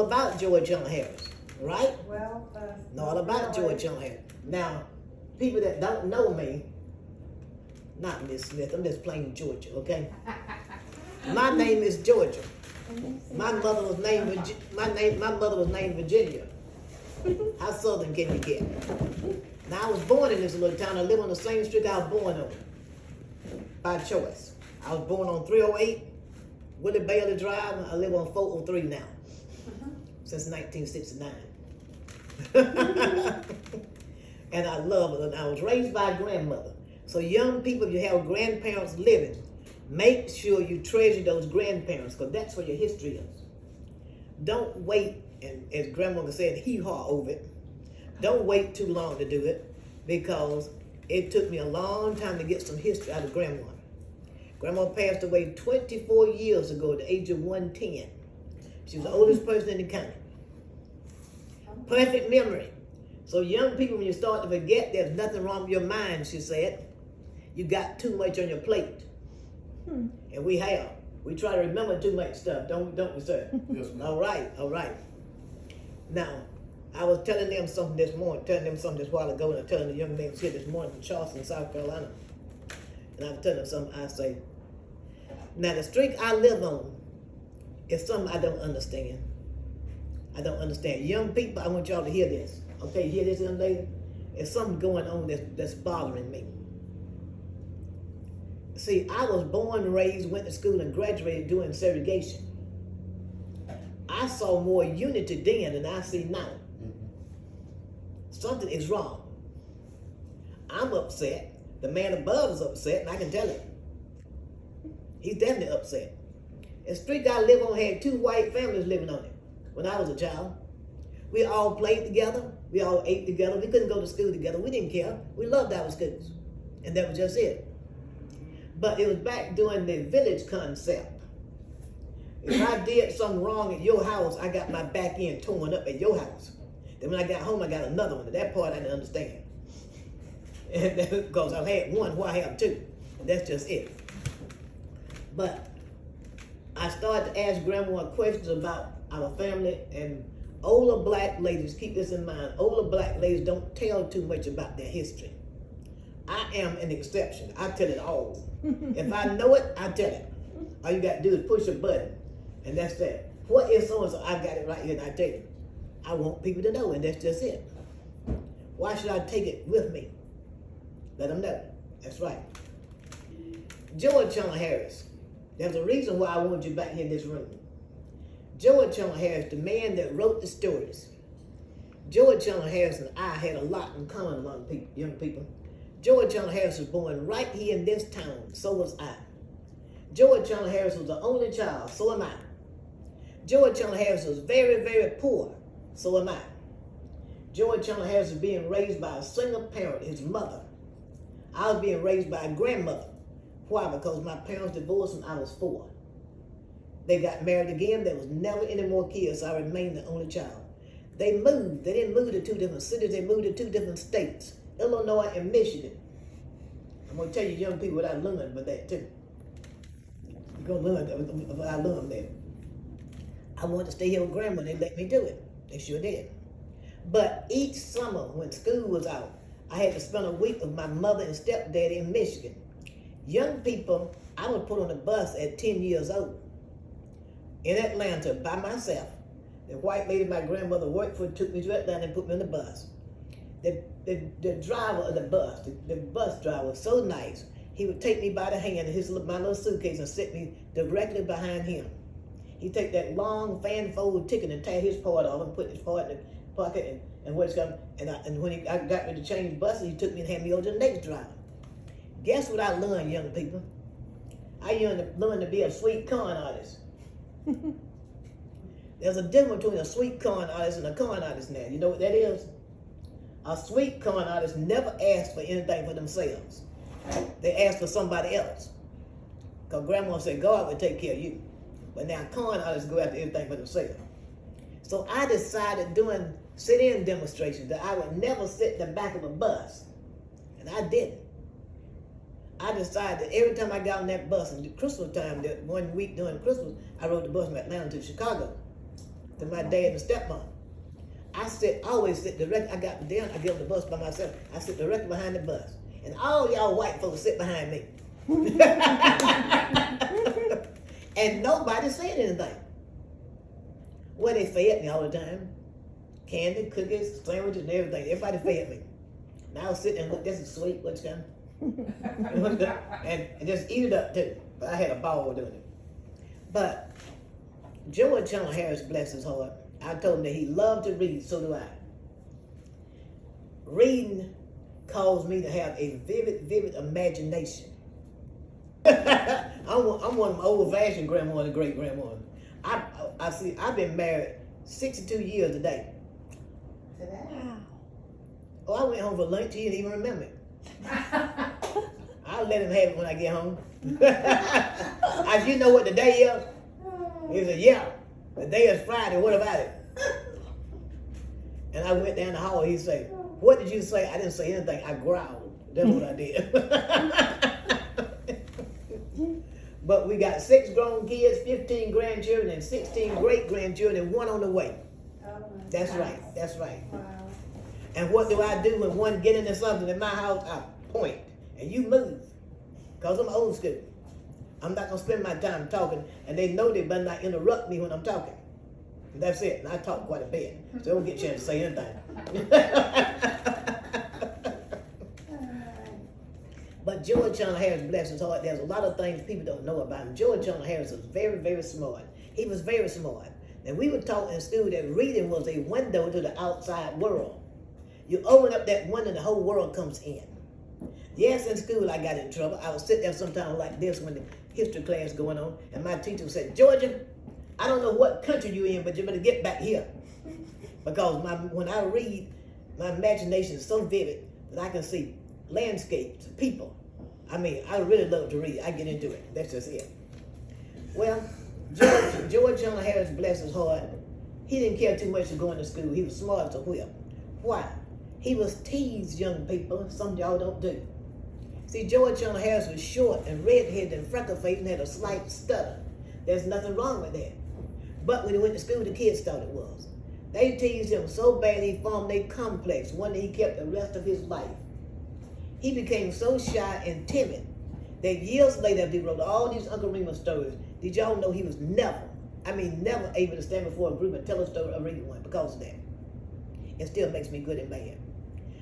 all about George Young Harris, right? Well, Know all about George Young Harris. Now, people that don't know me, not Miss Smith, I'm just plain Georgia, okay? My name is Georgia. My mother was named my mother was named Virginia. How southern can you get? Now I was born in this little town. I live on the same street I was born on, by choice. I was born on 308 Willie Bailey Drive. I live on 403 now, since 1969. And I love it. And I was raised by a grandmother. So young people, if you have grandparents living, make sure you treasure those grandparents, because that's where your history is. Don't wait, and as grandmother said, hee-haw over it. Don't wait too long to do it, because it took me a long time to get some history out of grandma. Grandma passed away 24 years ago at the age of 110. She was the oldest person in the county. Perfect memory. So young people, when you start to forget, there's nothing wrong with your mind, she said. You got too much on your plate. And we have. We try to remember too much stuff, don't we, sir? Yes, ma'am. All right. Now, I was telling them something this while ago, and I'm telling the young man was here this morning from Charleston, South Carolina. And I was telling them something. I say, now the street I live on is something I don't understand. I don't understand. Young people, I want y'all to hear this. Okay, you hear this, young lady? There's something going on that's bothering me. See, I was born, raised, went to school, and graduated doing segregation. I saw more unity then than I see now. Something is wrong. I'm upset. The man above is upset, and I can tell it. He's definitely upset. The street I live on had 2 white families living on it when I was a child. We all played together. We all ate together. We couldn't go to school together. We didn't care. We loved our schools. And that was just it. But it was back during the village concept. If I did something wrong at your house, I got my back end torn up at your house. Then when I got home, I got another one. That part I didn't understand. Because I had one, why I have 2. And that's just it. But I started to ask Grandma questions about our family, and older black ladies, keep this in mind, older black ladies don't tell too much about their history. I am an exception. I tell it all. If I know it, I tell it. All you got to do is push a button, and that's that. What is so-and-so? I got it right here, and I tell you. I want people to know, and that's just it. Why should I take it with me? Let them know. That's right. George Young Harris. There's a reason why I want you back here in this room. George Young Harris, the man that wrote the stories. George Young Harris and I had a lot in common among young people. George Young Harris was born right here in this town. So was I. George Young Harris was the only child. So am I. George Young Harris was very, very poor. So am I. George Young Harris was being raised by a single parent, his mother. I was being raised by a grandmother. Why? Because my parents divorced when I was 4. They got married again. There was never any more kids, so I remained the only child. They moved. They didn't move to 2 different cities. They moved to 2 different states, Illinois and Michigan. I'm going to tell you young people what I learned about that too. You're going to learn what I learned there. I wanted to stay here with Grandma. They let me do it. They sure did. But each summer when school was out, I had to spend a week with my mother and stepdaddy in Michigan. Young people, I was put on a bus at 10 years old in Atlanta by myself. The white lady my grandmother worked for took me to Atlanta and put me on the bus. The driver of the bus driver was so nice. He would take me by the hand in my little suitcase and sit me directly behind him. He'd take that long fan-fold ticket and tear his part off and put his part in the pocket and what's coming. And when I got ready to change buses, he took me and handed me over to the next driver. Guess what I learned, young people? I learned to be a sweet corn artist. There's a difference between a sweet corn artist and a corn artist now. You know what that is? A sweet corn artist never asks for anything for themselves. They ask for somebody else. Because Grandma said, God will take care of you. But now corn artists go after everything for themselves. So I decided doing sit-in demonstrations that I would never sit in the back of a bus. And I didn't. I decided that every time I got on that bus, in the Christmas time, that one week during Christmas, I rode the bus from Atlanta to Chicago. to my dad and stepmom. I always sit directly, I got down, I get on the bus by myself. I sit directly behind the bus. And all y'all white folks sit behind me. And nobody said anything. Well, they fed me all the time. Candy, cookies, sandwiches, and everything. Everybody fed me. And I was sitting and look, this is sweet, what's coming? and just eat it up too. But I had a ball doing it. But George Chandler Harris, bless his heart, I told him that he loved to read, so do I. Reading caused me to have a vivid imagination. I'm one of my old-fashioned grandma and great-grandma. I've been married 62 years today. Wow. Oh, I went home for lunch, he didn't even remember it. I'll let him have it when I get home. As you know what the day is? He said, yeah, the day is Friday, what about it? And I went down the hall, he said, what did you say? I didn't say anything, I growled. That's what I did. But we got 6 grown kids, 15 grandchildren, and 16 great-grandchildren, and 1 on the way. That's right, that's right. Wow. And what do I do when one get into something in my house? I point, and you move. Because I'm old school. I'm not going to spend my time talking, and they know they better not interrupt me when I'm talking. And that's it, and I talk quite a bit, so they don't get a chance to say anything. But George Chandler Harris, bless his heart, there's a lot of things people don't know about him. George Chandler Harris was very smart. He was very smart. And we were taught in school that reading was a window to the outside world. You open up that window and the whole world comes in. Yes, in school I got in trouble. I would sit there sometimes like this when the history class going on, and my teacher would say, Georgia, I don't know what country you're in, but you better get back here. Because when I read, my imagination is so vivid that I can see landscapes, people. I mean, I really love to read. I get into it. That's just it. Well, George Chandler Harris, bless his heart, he didn't care too much for going to school. He was smart as a whip. Why? He was teased, young people. Some of y'all don't do. See, George Chandler Harris was short and red-headed and freckle-faced and had a slight stutter. There's nothing wrong with that. But when he went to school, the kids thought it was. They teased him so bad he formed a complex, one that he kept the rest of his life. He became so shy and timid that years later, they wrote all these Uncle Remus stories. Did y'all know he was never able to stand before a group and tell a story or read one because of that? It still makes me good and bad.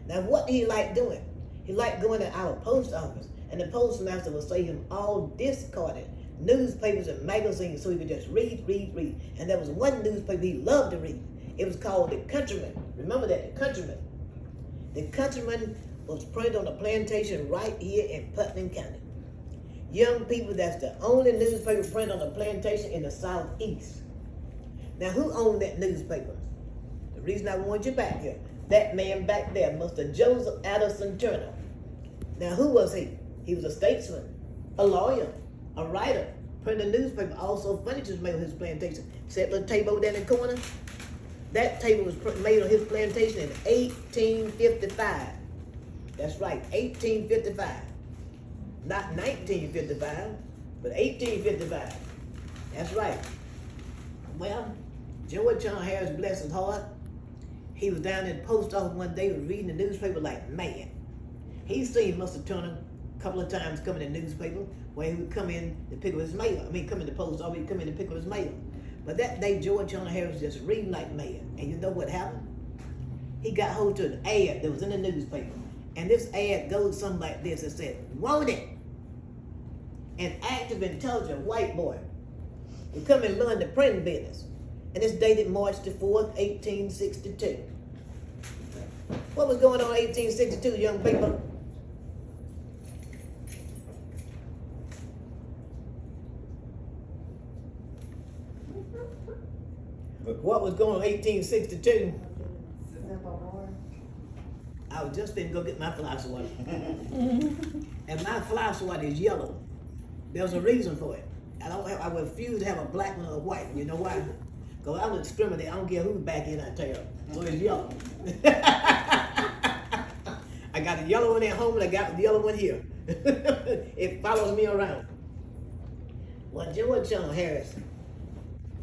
Now, what did he like doing? He liked going to our post office, and the postmaster would say him all discarded newspapers and magazines so he would just read. And there was one newspaper he loved to read. It was called The Countryman. Remember that, The Countryman. The Countryman was printed on a plantation right here in Putnam County. Young people, that's the only newspaper printed on a plantation in the southeast. Now, who owned that newspaper? The reason I want you back here, that man back there, Mr. Joseph Addison Turner. Now, who was he? He was a statesman, a lawyer, a writer, printed a newspaper, also furniture was made on his plantation. See that little table over there in the corner? That table was made on his plantation in 1855. That's right, 1855. Not 1955, but 1855. That's right. Well, George Chandler Harris, bless his heart, he was down in the post office one day, was reading the newspaper like mad. He seen Mr. Turner a couple of times come in the newspaper where he would come in to pick up his mail. Come in the post office, he'd come in to pick up his mail. But that day, George Chandler Harris was just reading like mad. And you know what happened? He got hold to an ad that was in the newspaper. And this ad goes something like this. It said, "Want it? An active, intelligent white boy to come and learn the printing business." And it's dated March the 4th, 1862. What was going on in 1862, young people? What was going on in 1862? I was just finna go get my fly swatter. And my fly swatter is yellow. There's a reason for it. I refuse to have a black one or a white one. You know why? Because I don't discriminate. I don't care who's back in, I tell you. So it's yellow. I got the yellow one at home and I got the yellow one here. It follows me around. Well, George Chandler Harris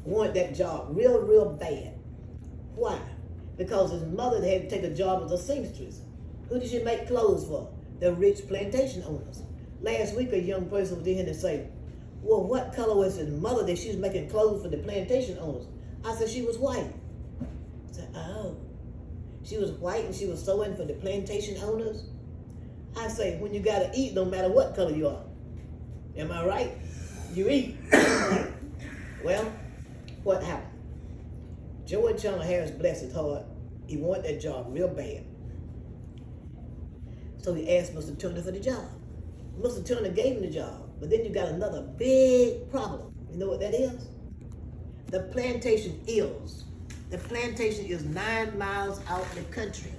wanted that job real, real bad. Why? Because his mother had to take a job as a seamstress. Who did she make clothes for? The rich plantation owners. Last week, a young person was in here to say, well, what color was his mother that she was making clothes for the plantation owners? I said, she was white. I said, oh, she was white and she was sewing for the plantation owners? I say, when you gotta eat, no matter what color you are. Am I right? You eat. Well, what happened? George Chandler Harris, bless his heart, he wanted that job real bad. So he asked Mr. Turner for the job. Mr. Turner gave him the job, but then you got another big problem. You know what that is? The plantation is. The plantation is 9 miles out in the country.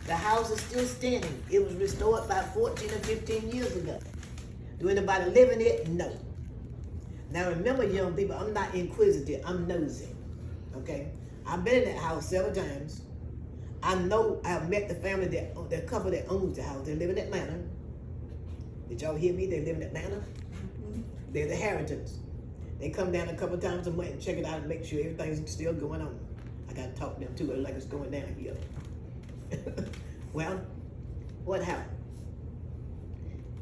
The house is still standing. It was restored about 14 or 15 years ago. Do anybody live in it? No. Now remember, young people, I'm not inquisitive, I'm nosy. Okay? I've been in that house several times. I know I've met the family, the couple that owns the house. They live in Atlanta. Did y'all hear me? They live in Atlanta. They're the Harringtons. They come down a couple times a month and check it out and make sure everything's still going on. I gotta talk to them too, like it's going down here. Well, what happened?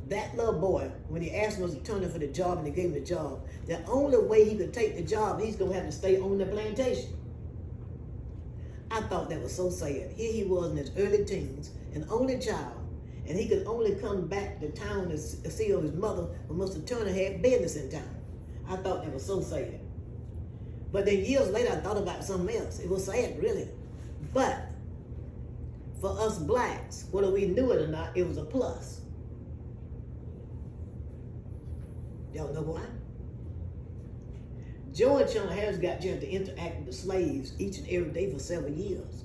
That little boy, when he asked Mr. Turner for the job and they gave him the job, the only way he could take the job, he's gonna have to stay on the plantation. I thought that was so sad. Here he was in his early teens, an only child, and he could only come back to town to see his mother when Mr. Turner had business in town. I thought that was so sad. But then years later, I thought about something else. It was sad, really. But for us blacks, whether we knew it or not, it was a plus. Y'all know why? George Chandler Harris got a chance to interact with the slaves each and every day for several years.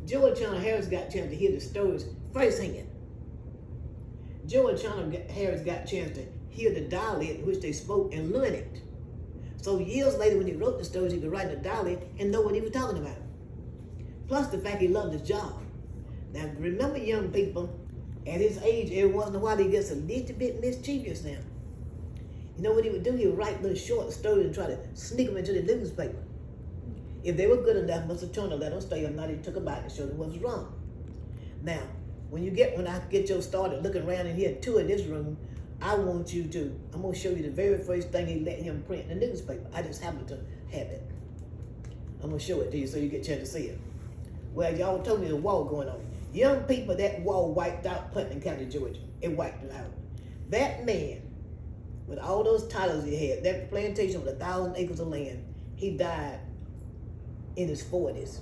George Chandler Harris got a chance to hear the stories firsthand. George Chandler Harris got a chance to hear the dialect in which they spoke and learn it. So years later, when he wrote the stories, he could write in the dialect and know what he was talking about. Plus the fact he loved his job. Now remember, young people, at his age, every once in a while he gets a little bit mischievous now. You know what he would do? He would write little short stories and try to sneak them into the newspaper. If they were good enough, Mr. Turner let them stay, or not, he took them back and showed them what was wrong. Now, when I get you started looking around in here, tour this room, I'm going to show you the very first thing he let him print in the newspaper. I just happen to have it. I'm going to show it to you so you get a chance to see it. Well, y'all told me the war going on. Young people, that war wiped out Putnam County, Georgia. It wiped it out. That man, with all those titles he had, that plantation with 1,000 acres of land, he died in his 40s.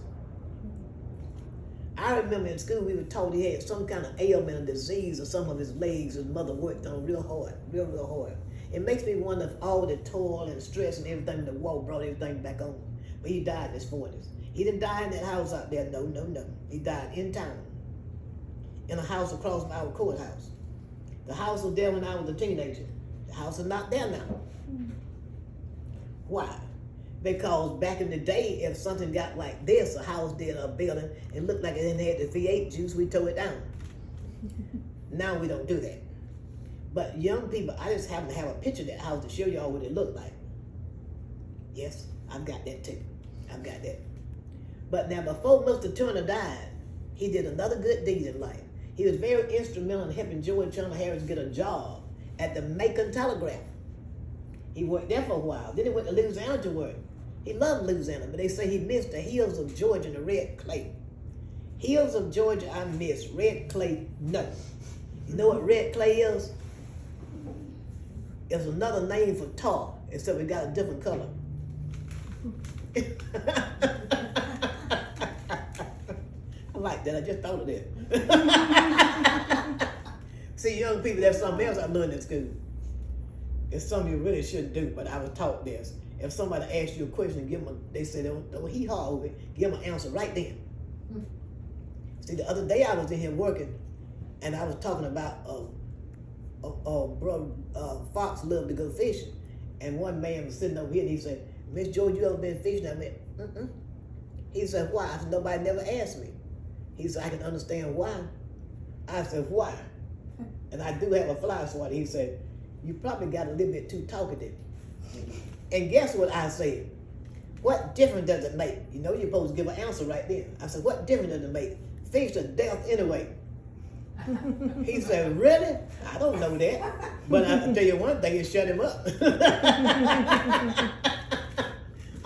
I remember in school we were told he had some kind of ailment or disease or some of his legs his mother worked on real hard, real hard. It makes me wonder if all the toil and stress and everything, the war brought everything back on. But he died in his 40s. He didn't die in that house out there, no. He died in town, in a house across from our courthouse. The house was there when I was a teenager. The house is not there now. Why? Because back in the day, if something got like this, a house did, a building, and looked like it didn't have the V8 juice, we tore it down. Now we don't do that. But young people, I just happen to have a picture of that house to show y'all what it looked like. Yes, I've got that too. I've got that. But now before Mr. Turner died, he did another good deed in life. He was very instrumental in helping George Chandler Harris get a job at the Macon Telegraph. He worked there for a while. Then he went to Louisiana to work. He loved Louisiana, but they say he missed the hills of Georgia and the red clay. Hills of Georgia I miss, red clay, no. You know what red clay is? It's another name for tar, except we got a different color. I like that, I just thought of that. See, young people, there's something else I learned in school. It's something you really shouldn't do, but I was taught this. If somebody asks you a question, they say, don't hee-haw over it, give them an answer right then. See, the other day I was in here working, and I was talking about brother Fox loved to go fishing. And one man was sitting over here, and he said, Miss George, you ever been fishing? I went, He said, why? I said, nobody never asked me. He said, I can understand why. I said, why? And I do have a fly swatter. He said, you probably got a little bit too talkative. And guess what I said? What difference does it make? You know you're supposed to give an answer right then. I said, what difference does it make? Feast or death anyway. He said, really? I don't know that. But I can tell you one thing, it shut him up.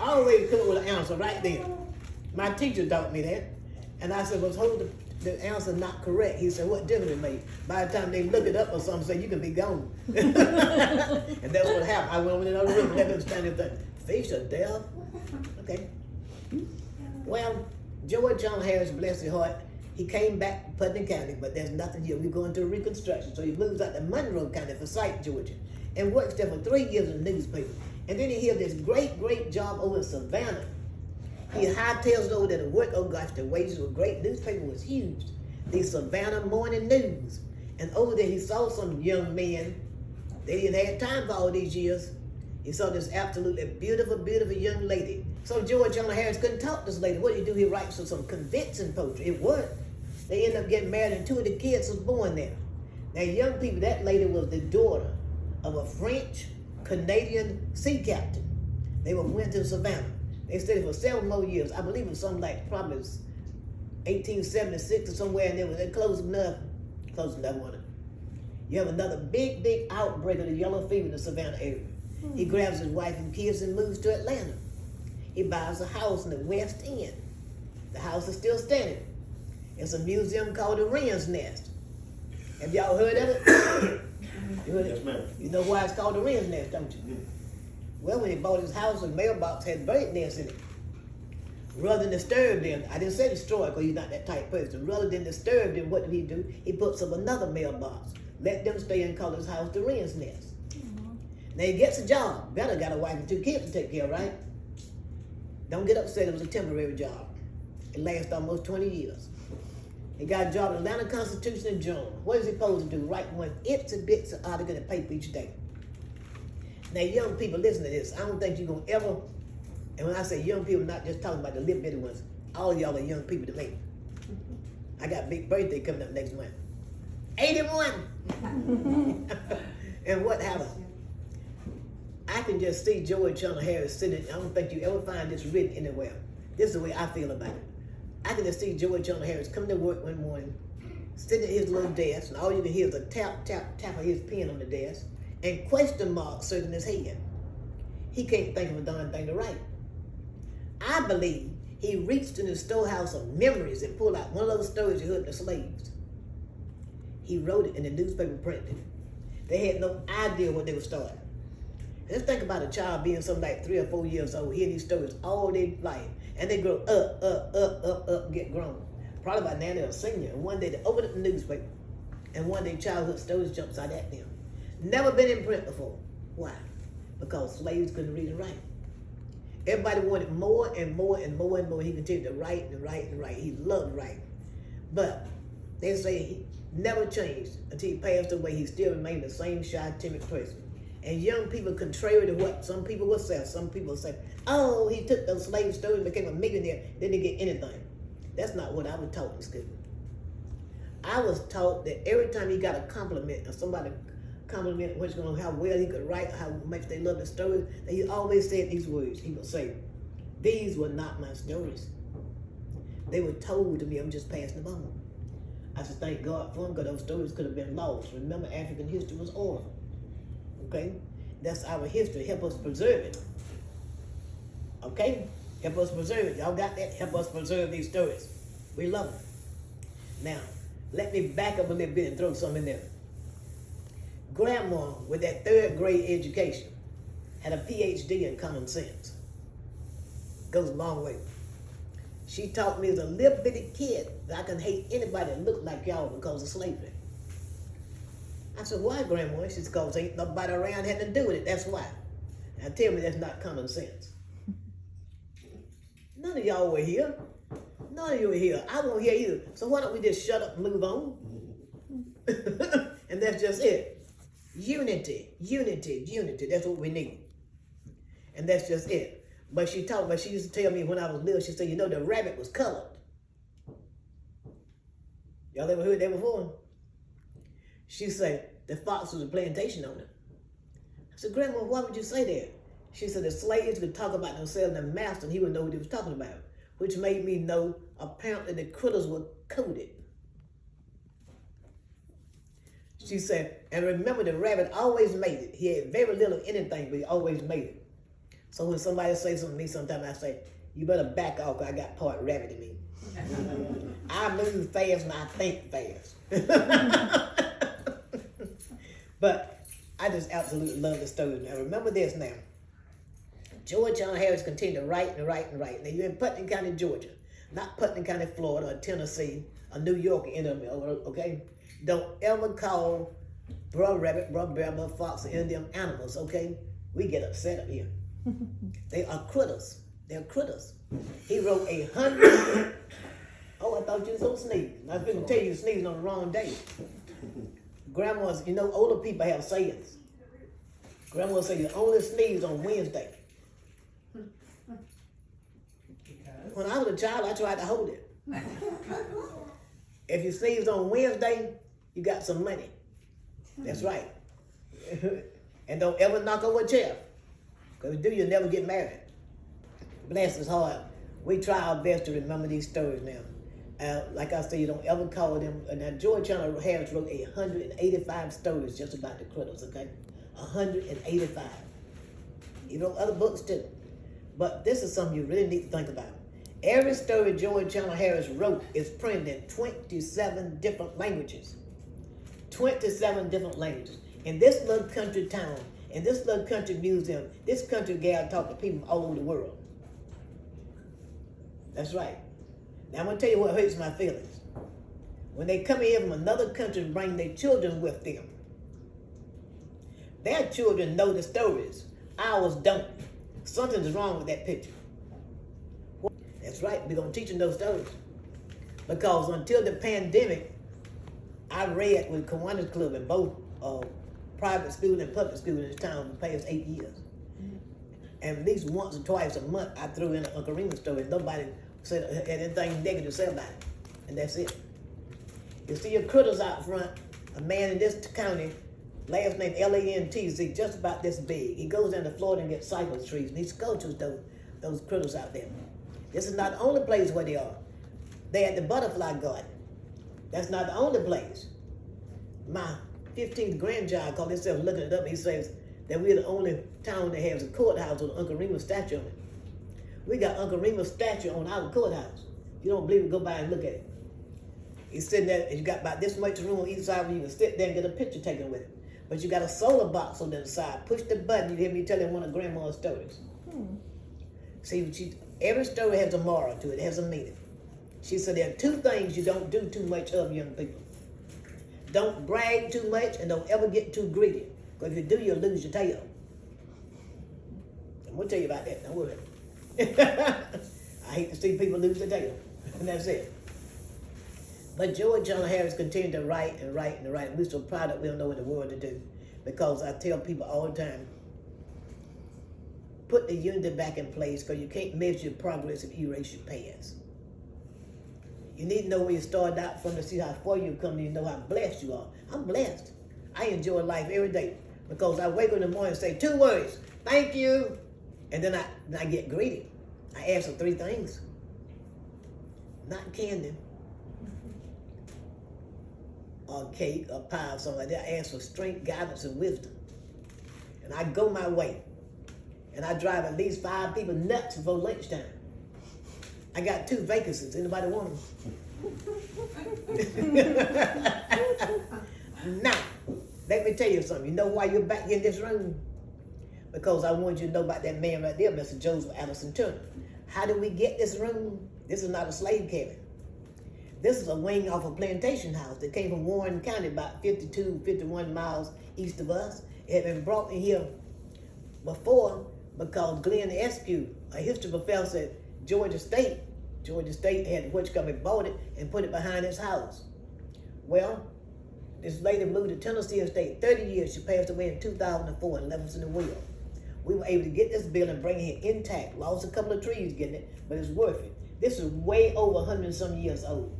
I always come up with an answer right then. My teacher taught me that. And I said, well, hold the answer not correct. He said, what difference it made? By the time they look it up or something, say, you can be gone. And that's what happened. I went in another room and let them stand there and think, feast or death? Okay. Well, George John Harris, bless his heart, he came back to Putnam County, but there's nothing here. We're going through reconstruction. So he moves out to Monroe County for Site, Georgia, and works there for 3 years in the newspaper. And then he had this great job over in Savannah. He hightails over there to work. Oh gosh, the wages were great. Newspaper was huge. The Savannah Morning News. And over there he saw some young men. They didn't have time for all these years. He saw this absolutely beautiful young lady. So George John Harris couldn't talk to this lady. What did he do? He writes some convincing poetry. It worked. They ended up getting married and 2 of the kids was born there. Now young people, that lady was the daughter of a French-Canadian sea captain. They went to Savannah. They stayed for 7 more years. I believe it was something like probably 1876 or somewhere, and they close enough on it. You have another big outbreak of the yellow fever in the Savannah area. He grabs his wife and kids and moves to Atlanta. He buys a house in the West End. The house is still standing. It's a museum called the Wren's Nest. Have y'all heard of it? You heard it? Yes, ma'am. You know why it's called the Wren's Nest, don't you? Well, when he bought his house, the mailbox had bird nests in it. Rather than disturb them, I didn't say destroy because he's not that type person. Rather than disturb them, what did he do? He puts up another mailbox. Let them stay and call his house the Wren's Nest. Now he gets a job. Better got a wife and 2 kids to take care of, right? Don't get upset, it was a temporary job. It lasted almost 20 years. He got a job in Atlanta Constitution and Journal. What is he supposed to do? Write one itsy bitsy article in the paper each day. Now young people, listen to this. I don't think you're gonna ever, and when I say young people, I'm not just talking about the little bitty ones. All of y'all are young people to me. I got a big birthday coming up next month. 81! And what happened? I can just see George John Harris sitting. I don't think you ever find this written anywhere. This is the way I feel about it. I can just see George John Harris coming to work one morning, sitting at his little desk, and all you can hear is a tap of his pen on the desk, and question marks circling his head. He can't think of a darn thing to write. I believe he reached in his storehouse of memories and pulled out one of those stories he heard the slaves. He wrote it in the newspaper printed. They had no idea what they were starting. Just think about a child being something like 3 or 4 years old, hearing these stories all their life, and they grow up, get grown. Probably by now they're a senior, and one day they open up the newspaper, and one day childhood stories jumps out at them. Never been in print before. Why? Because slaves couldn't read and write. Everybody wanted more and more. He continued to write and write and write. He loved writing. But they say he never changed until he passed away. He still remained the same shy, timid person. And young people, contrary to what some people will say, some people say, oh, he took those slave stories and became a millionaire, didn't get anything. That's not what I was taught in school. I was taught that every time he got a compliment, or somebody complimented how well he could write, how much they loved the stories, that he always said these words. He would say, these were not my stories. They were told to me, I'm just passing them on. I said, thank God for them, because those stories could have been lost. Remember, African history was oral. Okay? That's our history. Help us preserve it. Okay? Help us preserve it. Y'all got that? Help us preserve these stories. We love them. Now, let me back up a little bit and throw something in there. Grandma, with that 3rd grade education, had a PhD in common sense. Goes a long way. She taught me as a little bitty kid that I can hate anybody that looked like y'all because of slavery. I said, why, Grandma? She said, because ain't nobody around had to do with it. That's why. Now tell me that's not common sense. None of y'all were here. None of you were here. I won't hear either. So why don't we just shut up and move on? And that's just it. Unity. That's what we need. And that's just it. But she used to tell me when I was little, she said, you know, the rabbit was colored. Y'all ever heard that before? She said, the fox was a plantation owner. I said, Grandma, why would you say that? She said the slaves could talk about themselves and the master, and he would know what he was talking about, which made me know apparently the critters were coded. She said, and remember the rabbit always made it. He had very little of anything, but he always made it. So when somebody says something to me, sometimes I say, you better back off, because I got part rabbit in me. I move fast and I think fast. But I just absolutely love the story. Now remember this now. George John Harris continued to write and write and write. Now you're in Putnam County, Georgia, not Putnam County, Florida, or Tennessee, or New York, okay? Don't ever call Brer Rabbit, Br'er, Br'er Fox, or any of them animals, okay? We get upset up here. They are critters. They're critters. He wrote 100. Oh, I thought you was gonna sneeze. I was gonna tell you sneezing on the wrong day. Grandmas, older people have sayings. Grandma say you only sneeze on Wednesday. When I was a child, I tried to hold it. If you sneeze on Wednesday, you got some money. That's right. And don't ever knock over a chair. Because if you do, you'll never get married. Bless his heart. We try our best to remember these stories now. Like I said, you don't ever call them. Now, George John Harris wrote 185 stories just about the critters, okay? 185. He wrote other books too. But this is something you really need to think about. Every story George John Harris wrote is printed in 27 different languages. 27 different languages. In this little country town, in this little country museum, this country gal talked to people all over the world. That's right. Now I'm going to tell you what hurts my feelings. When they come here from another country and bring their children with them. Their children know the stories. Ours don't. Something's wrong with that picture. That's right, we're going to teach them those stories. Because until the pandemic, I read with Kiwanis Club in both private school and public school in this town for the past 8 years. And at least once or twice a month, I threw in an Uncle Remus story. Nobody said had anything negative to say about it. And that's it. You see your critters out front, a man in this county, last name Lantz, just about this big. He goes down to Florida and gets cypress trees, and he sculptures those critters out there. This is not the only place where they are. They're at the butterfly garden. That's not the only place. My 15th grandchild called himself looking it up. He says that we're the only town that has a courthouse with Uncle Remus statue on it. We got Uncle Remus statue on our courthouse. If you don't believe it, go by and look at it. He's sitting there, and you got about this much room on each side where you can sit there and get a picture taken with it. But you got a solar box on the other side. Push the button, you hear me telling one of Grandma's stories. See, every story has a moral to it, has a meaning. She said there are two things you don't do too much of, young people. Don't brag too much and don't ever get too greedy. Because if you do, you'll lose your tail. I'm going to tell you about that, don't worry. I hate to see people lose their tail. And that's it. But George John Harris continued to write and write and write. And we're so proud that we don't know what the world to do. Because I tell people all the time, put the unity back in place, because you can't measure your progress if you erase your past. You need to know where you started out from to see how far you've come, and you know how blessed you are. I'm blessed. I enjoy life every day because I wake up in the morning and say 2 words, thank you, and then I get greedy. I ask for 3 things. Not candy, or cake, or pie, or something like that. I ask for strength, guidance, and wisdom. And I go my way. And I drive at least 5 people nuts before lunchtime. I got 2 vacancies. Anybody want them? Now, let me tell you something. You know why you're back in this room? Because I want you to know about that man right there, Mr. Joseph Allison Turner. How did we get this room? This is not a slave cabin. This is a wing off a plantation house that came from Warren County, about 52, 51 miles east of us. It had been brought in here before because Glenn Eskew, a history professor at Georgia State had bought it and put it behind his house. Well, this lady moved to Tennessee State, 30 years. She passed away in 2004 in Levinson and Will. We were able to get this building, bring it here intact. Lost a couple of trees getting it, but it's worth it. This is way over 100 and some years old.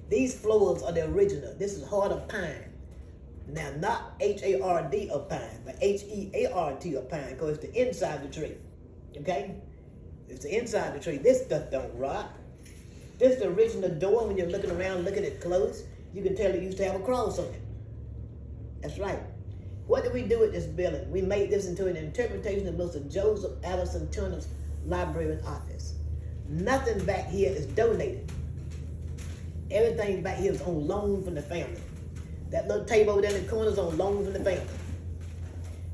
These floors are the original. This is heart of pine. Now, not H-A-R-D of pine, but H-E-A-R-T of pine, because it's the inside of the tree. Okay? It's the inside of the tree. This stuff don't rot. This is the original door. When you're looking around, looking at clothes, you can tell it used to have a cross on it. That's right. What did we do with this building? We made this into an interpretation of Mr. Joseph Allison Turner's library and office. Nothing back here is donated. Everything back here is on loan from the family. That little table over there in the corner is on loan from the family.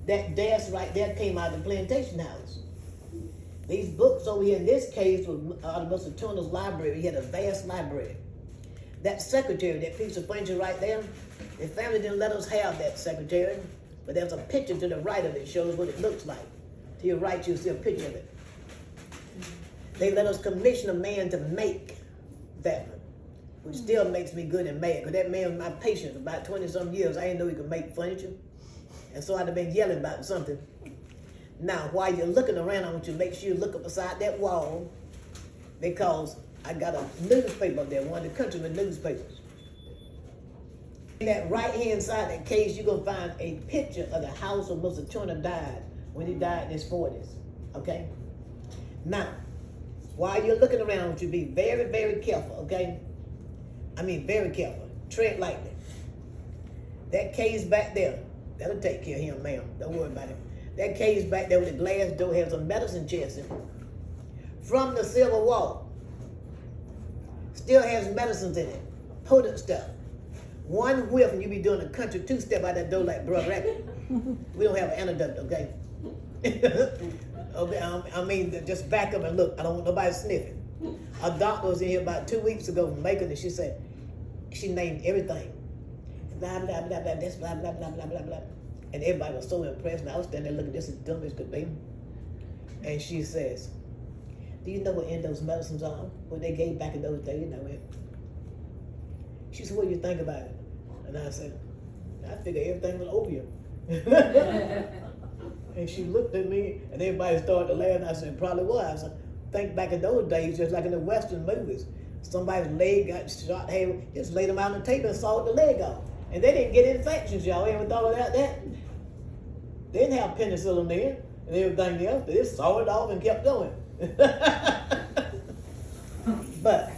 That desk right there came out of the plantation house. These books over here in this case was out of Mr. Turner's library. He had a vast library. That secretary, that piece of furniture right there, the family didn't let us have that secretary, but there's a picture to the right of it that shows what it looks like. To your right, you'll see a picture of it. They let us commission a man to make that one, which still makes me good and mad, because that man was my patient for about 20-some years. I didn't know he could make furniture, and so I'd have been yelling about something. Now, while you're looking around, I want you to make sure you look up beside that wall, because I got a newspaper up there, one of the countryman newspapers. In that right-hand side of that case, you're going to find a picture of the house where Mr. Turner died when he died in his 40s, okay? Now, while you're looking around, I want you to be very, very careful, okay? I mean, very careful. Tread lightly. That case back there, that'll take care of him, ma'am. Don't worry about it. That case back there with the glass door has a medicine chest in it. From the silver wall, still has medicines in it, potent stuff. One whiff and you be doing a country two-step out that door like Brer Rabbit. We don't have an antidote, okay? Okay, I mean, just back up and look. I don't want nobody sniffing. A doctor was in here about 2 weeks ago from Macon, and she said, she named everything. Blah, blah, blah, blah, this, blah, blah, blah, blah, blah, blah. And everybody was so impressed, and I was standing there looking just as dumb as could be. And she says, do you know what in those medicines are? What they gave back in those days, you know it. She said, what do you think about it? And I said, I figure everything was opium. And she looked at me, and everybody started to laugh, and I said, probably was. I think back in those days, just like in the Western movies, somebody's leg got shot, hey, just laid them out on the table and sawed the leg off. And they didn't get infections, y'all. Ever thought about that? They didn't have penicillin there and everything else. They just sawed it off and kept going. But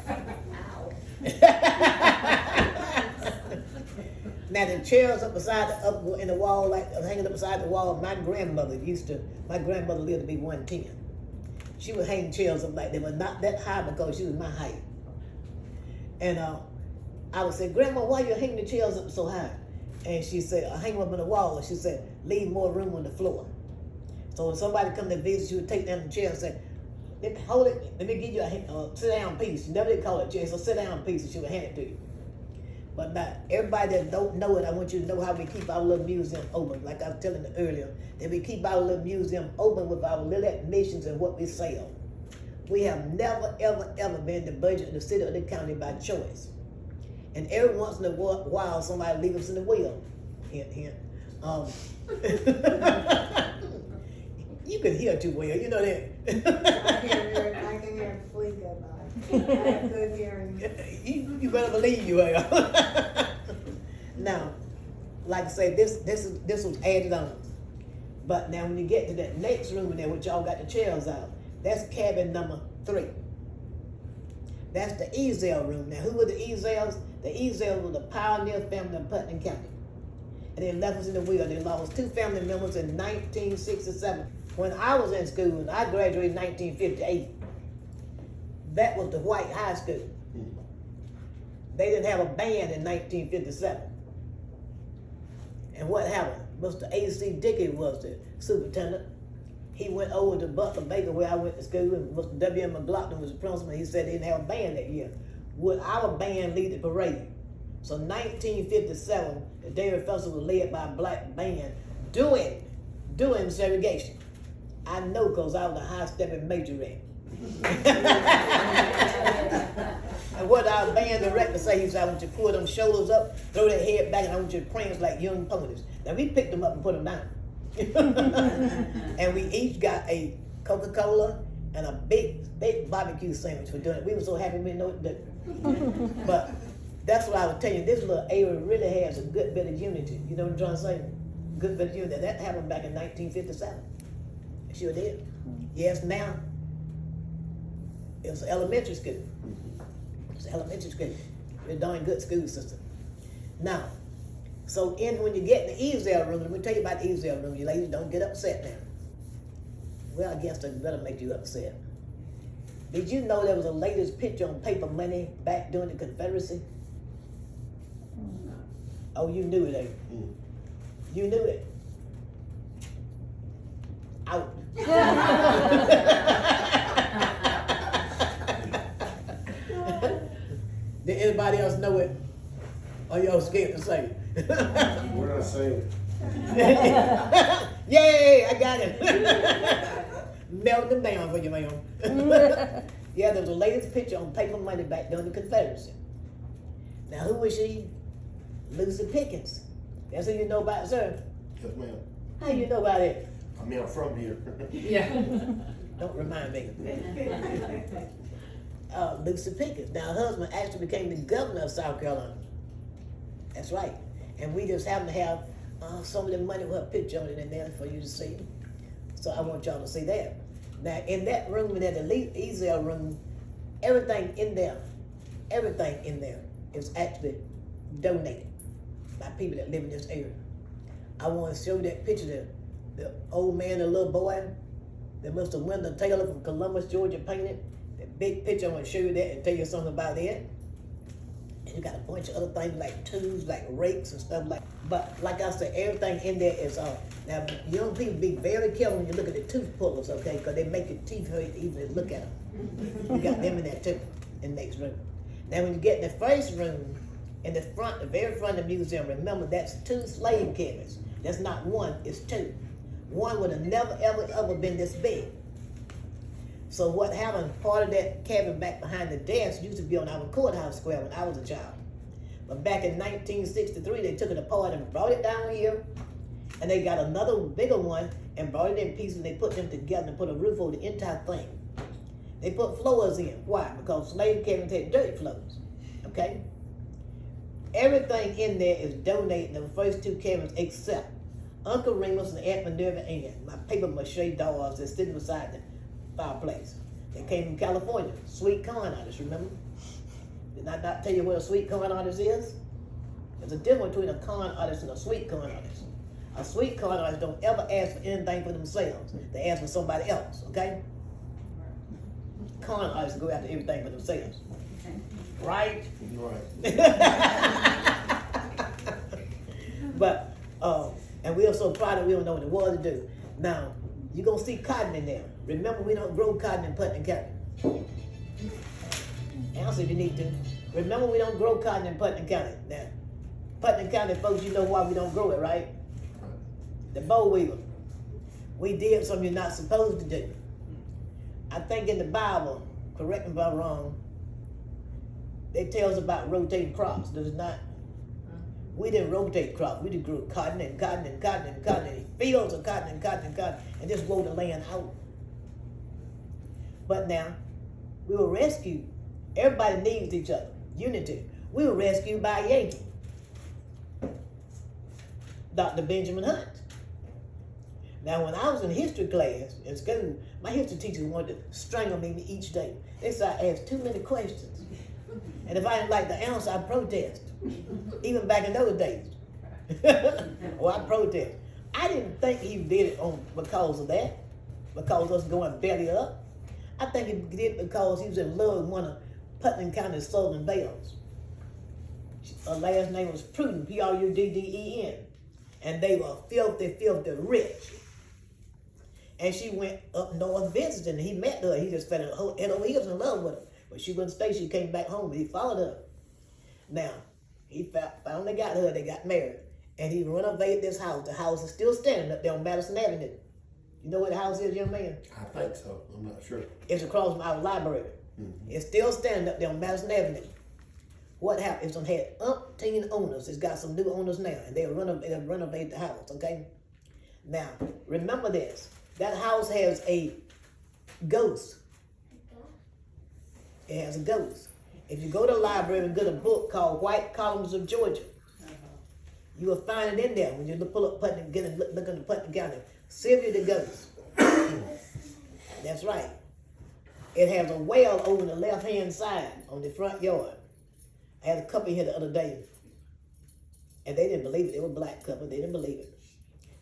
now the chairs up in the wall, like hanging up beside the wall, my grandmother lived to be 110. She would hang chairs up like they were not that high because she was my height. And I would say, Grandma, why you hanging the chairs up so high? And she said, I hang them up on the wall. And she said, leave more room on the floor. So when somebody come to visit, she would take down the chair and say, hold it, let me give you a sit-down piece. She never did call it a chair, so sit-down piece, and she would hand it to you. But now, everybody that don't know it, I want you to know how we keep our little museum open. Like I was telling you earlier, that we keep our little museum open with our little admissions and what we sell. We have never, ever, ever been the budget of the city or the county by choice. And every once in a while, somebody leaves us in the will. Hint, hint. You can hear too well, you know that. I can hear him sleep at night. I have good hearing. You better believe you are. Now, like I say, this was added on. But now when you get to that next room in there, which y'all got the chairs out, that's cabin number 3. That's the Ezel room. Now, who were the Ezels? The Ezels were the pioneer family of Putnam County. And they left us in the will. They lost 2 family members in 1967. When I was in school, and I graduated in 1958, that was the white high school. They didn't have a band in 1957. And what happened? Mr. A.C. Dickey was the superintendent. He went over to Butler Baker, where I went to school, and Mr. W.M. McLaughlin was the principal. He said they didn't have a band that year. Would our band lead the parade? So 1957, the Dairy Festival was led by a black band doing segregation. I know because I was a high-stepping majorette. And what our band director say, he said, I want you to pull them shoulders up, throw their head back, and I want you to prance like young ponies. Now we picked them up and put them down. And we each got a Coca-Cola and a big barbecue sandwich for doing it. We were so happy we know it didn't. But That's what I was telling you. This little area really has a good bit of unity. You know what I'm trying to say? Good bit of unity. That happened back in 1957. It sure did. Yes, now it was elementary school. It's elementary school. It's a darn good school system. Now, so when you get in the easel room, let me tell you about the easel room. You ladies don't get upset now. Well, I guess that better make you upset. Did you know there was a lady's picture on paper money back during the Confederacy? Oh, you knew it, eh? You knew it. Out. Did anybody else know it? Or y'all scared to say it? We're not saying Yay, I got it. Melt them down for you, ma'am. Yeah, there was a lady's picture on paper money back during the Confederacy. Now, who was she? Lucy Pickens. That's who you know about, sir. Yes, ma'am. How you know about it? I mean, I'm from here. Yeah. Don't remind me. Lucy Pickens. Now, her husband actually became the governor of South Carolina. That's right. And we just happen to have some of the money with her picture on it in there for you to see. So I want y'all to see that. Now, in that room, in that elite easel room, everything in there is actually donated by people that live in this area. I want to show you that picture, the old man and the little boy that Mr. Wendell Taylor from Columbus, Georgia painted. That big picture, I want to show you that and tell you something about it. And you got a bunch of other things like tools, like rakes and stuff like. But like I said, everything in there is now young people be very careful when you look at the tooth pullers, okay? Because they make your teeth hurt even to look at them. You got them in there too, in the next room. Now when you get in the first room, in the front, the very front of the museum, remember that's 2 slave cabins. That's not 1, it's 2. 1 would have never, ever been this big. So what happened, part of that cabin back behind the desk used to be on our courthouse square when I was a child. But back in 1963, they took it apart and brought it down here, and they got another bigger one and brought it in pieces, and they put them together and put a roof over the entire thing. They put floors in. Why? Because slave cabins had dirt floors, okay? Everything in there is donated in the first 2 cabins except Uncle Remus and Aunt Minerva and my paper mache dolls that's sitting beside the fireplace. They came from California, sweet corn artists, remember? Did I not tell you what a sweet corn artist is? There's a difference between a con artist and a sweet corn artist. A sweet corn artist don't ever ask for anything for themselves. They ask for somebody else, okay? Con artists go after everything for themselves. Right? Right. But, and we are so proud that we don't know what the world to do. Now, you're going to see cotton in there. Remember, we don't grow cotton in Putnam County. Answer if you need to. Remember, we don't grow cotton in Putnam County. Now, Putnam County folks, you know why we don't grow it, right? The boll weevil. We did something you're not supposed to do. I think in the Bible, correct me if I'm wrong, it tells about rotating crops, does it not? We didn't rotate crops. We just grew cotton and cotton and cotton and cotton and fields of cotton and cotton and cotton and just wore the land out. But now, we were rescued. Everybody needs each other. Unity. We were rescued by a Yankee. Dr. Benjamin Hunt. Now, when I was in history class in school, my history teachers wanted to strangle me each day. They said I asked too many questions. And if I didn't like the answer, I'd protest. Even back in those days. Or I'd protest. I didn't think he did it because of that, because us going belly up. I think he did it because he was in love with one of Putnam County's Southern Belles. Her last name was Pruden, P-R-U-D-D-E-N. And they were filthy, filthy rich. And she went up north visiting, and he met her. He just fell in over heels in love with her. But she wouldn't stay. She came back home, but he followed her. Now, he finally got her. They got married. And he renovated this house. The house is still standing up there on Madison Avenue. You know where the house is, young man? I think so. I'm not sure. It's across from our library. Mm-hmm. It's still standing up there on Madison Avenue. What happened? It's had umpteen owners. It's got some new owners now, and they renovated the house, okay? Now, remember this. That house has a ghost. It has a ghost. If you go to the library and get a book called White Columns of Georgia, you will find it in there when you pull up Putnam, look into Putnam County. Sylvia the Ghost. That's right. It has a well over the left-hand side on the front yard. I had a couple here the other day, and they didn't believe it. They were a black couple. They didn't believe it.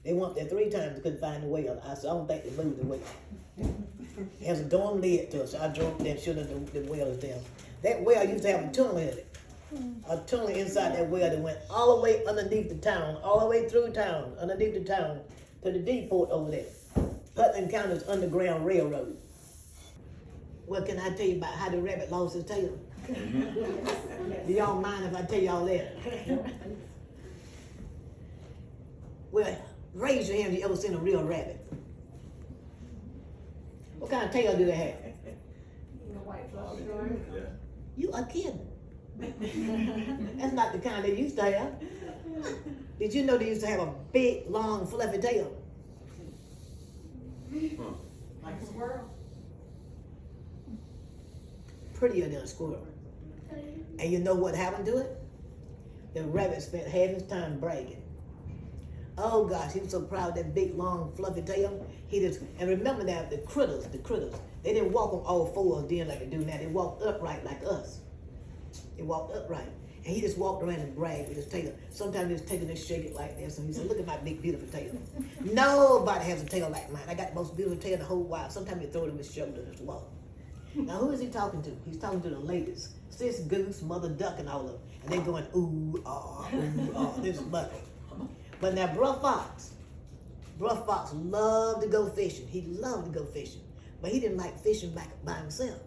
They went there 3 times and couldn't find the well. I said, I don't think they moved the well. It has a dorm lid to it, so I drove there, sure that the well is there. That well used to have a tunnel in it. A tunnel inside that well that went all the way underneath the town, all the way through town, underneath the town, to the depot over there. Putnam County's Underground Railroad. What can I tell you about how the rabbit lost his tail? Do y'all mind if I tell y'all that? Well, raise your hand if you ever seen a real rabbit. What kind of tail do they have? The white fluffy one. You are kidding. That's not the kind they used to have. Did you know they used to have a big, long, fluffy tail? Like a squirrel. Prettier than a squirrel. And you know what happened to it? The rabbit spent half his time bragging. Oh gosh, he was so proud of that big, long, fluffy tail. And remember that the critters, they didn't walk on all fours then like they do now. They walked upright like us. They walked upright. And he just walked around and bragged with his tail. Sometimes he was taking this, shake it like this, and he said, look at my big, beautiful tail. Nobody has a tail like mine. I got the most beautiful tail in the whole world. Sometimes he throw it on his shoulder and just walk. Now who is he talking to? He's talking to the ladies. Sis Goose, Mother Duck, and all of them. And they're going, ooh, ah, this is butter. But now Br'er Fox loved to go fishing. He loved to go fishing. But he didn't like fishing by himself.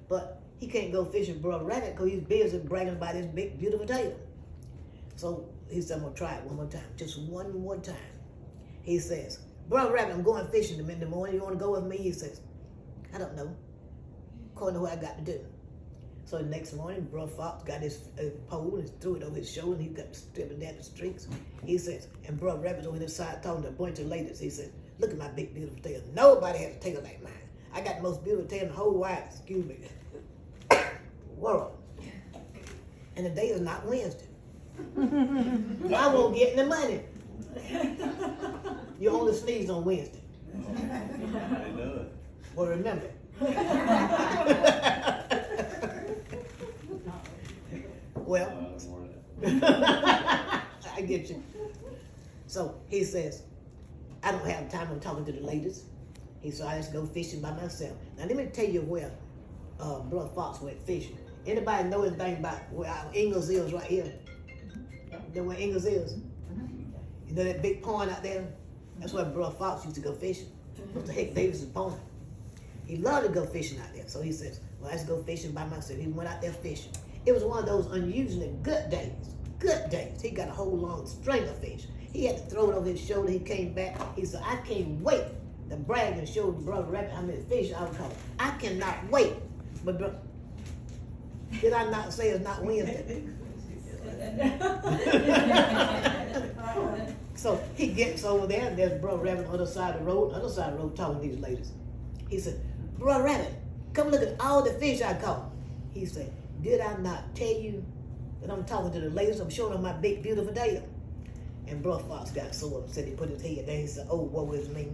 But he can't go fishing Brer Rabbit because he's busy bragging about his big, beautiful tail. So he said, I'm going to try it one more time. Just one more time. He says, Brer Rabbit, I'm going fishing in the morning. You want to go with me? He says, I don't know. According to what I got to do. So the next morning, Br'er Fox got his pole and threw it over his shoulder, and he got stripping down the streaks. He says, and Brer Rabbit over his side talking to a bunch of ladies. He said, look at my big, beautiful tail. Nobody has a tail like mine. I got the most beautiful tail in the whole wide, world. And the day is not Wednesday. So I won't get any money. You only sneeze on Wednesday. Well, remember. Well, I get you. So he says, I don't have time. I'm talking to the ladies. He said, I just go fishing by myself. Now let me tell you where Br'er Fox went fishing. Anybody know anything about where our Ingalls is right here? You know where Ingalls is? You know that big pond out there? That's where Br'er Fox used to go fishing. It was the Hick Davis pond. He loved to go fishing out there. So he says, well, I just go fishing by myself. He went out there fishing. It was one of those unusually good days. Good days. He got a whole long string of fish. He had to throw it over his shoulder. He came back. He said, I can't wait to brag and show Br'er Rabbit how many fish I was caught. I cannot wait. But did I not say it's not Wednesday? So he gets over there, and there's Br'er Rabbit on the other side of the road, talking to these ladies. He said, Br'er Rabbit, come look at all the fish I caught. He said, did I not tell you that I'm talking to the ladies? I'm showing them my big, beautiful tail. And Br'er Fox got so upset, he put his head down. He said, oh, woe is me.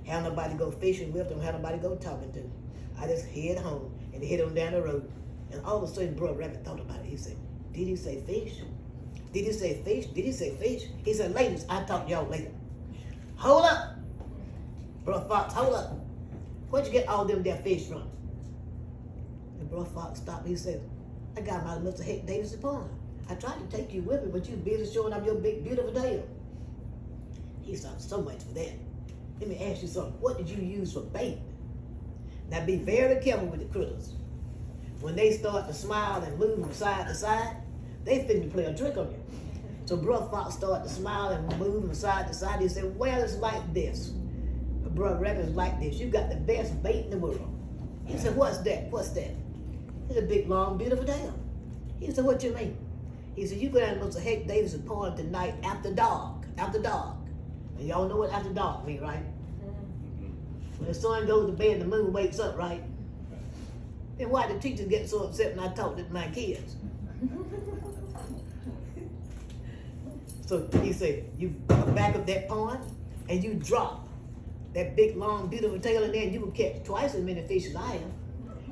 Have nobody go fishing with them, have nobody go talking to them. I just head home and head on down the road. And all of a sudden, Br'er Rabbit thought about it. He said, did he say fish? Did he say fish? Did he say fish? He said, ladies, I'll talk to y'all later. Hold up. Br'er Fox, hold up. Where'd you get all them there fish from? And Br'er Fox stopped. He said, I got my Mr. Hick Davis pond. I tried to take you with me, but you busy showing up your big, beautiful tail. He said, so much for that. Let me ask you something. What did you use for bait? Now be very careful with the critters. When they start to smile and move from side to side, they finna play a trick on you. So Br'er Fox started to smile and move from side to side. He said, well, it's like this. Br'er Rabbit is like this. You got the best bait in the world. He said, what's that? What's that? It's a big, long, beautiful tail. He said, what you mean? He said, you go down to Mr. Hick Davis' pond tonight after dark. After dark. And y'all know what after dark means, right? When the sun goes to bed, the moon wakes up, right? Then why the teachers get so upset when I talk to my kids? So he said, you back up that pond and you drop that big, long, beautiful tail in there and you will catch twice as many fish as I am.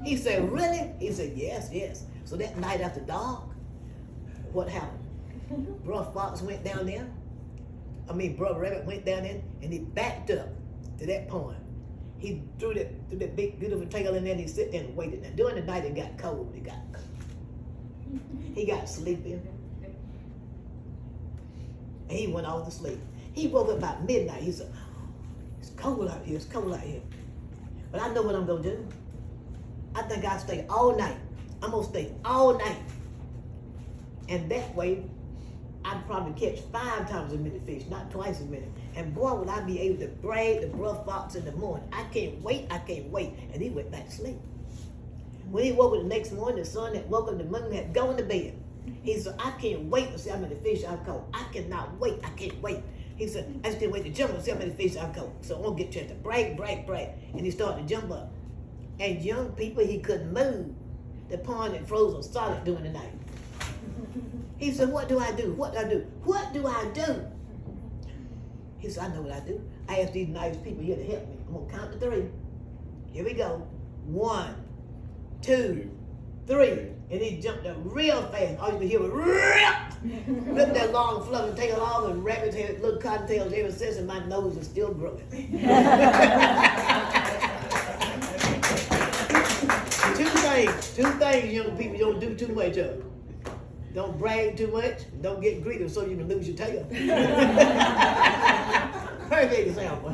He said, really? He said, yes, yes. So that night after dark, what happened? Br'er Fox went down there. Brer Rabbit went down there and he backed up to that pond. He threw that big, beautiful tail in there and he sat there and waited. Now during the night it got cold. He got sleepy. And he went off to sleep. He woke up about midnight. He said, it's cold out here, it's cold out here. But I know what I'm gonna do. I think I'll stay all night. I'm gonna stay all night. And that way, I'd probably catch 5 times as many fish, not twice as many. And boy, would I be able to brag the Br'er Fox in the morning. I can't wait, I can't wait. And he went back to sleep. When he woke up the next morning, the sun had woke up, the moon had gone to bed. He said, I can't wait to see how many fish I've caught. I cannot wait, I can't wait. He said, I just can't wait to jump up and see how many fish I've caught. So I'm gonna get a chance to brag, brag, brag. And he started to jump up. And young people, he couldn't move. The pond had frozen solid during the night. He said, what do I do? What do I do? What do I do? He said, I know what I do. I asked these nice people here to help me. I'm gonna count to 3. Here we go. 1, 2, 3. And he jumped up real fast. All you could hear was rip! Ripped that long fluffy tail off and rabbits had little cottontails ever since, and my nose is still growing. Two things young people don't do too much of. Don't brag too much, don't get greedy so you can lose your tail. Perfect example.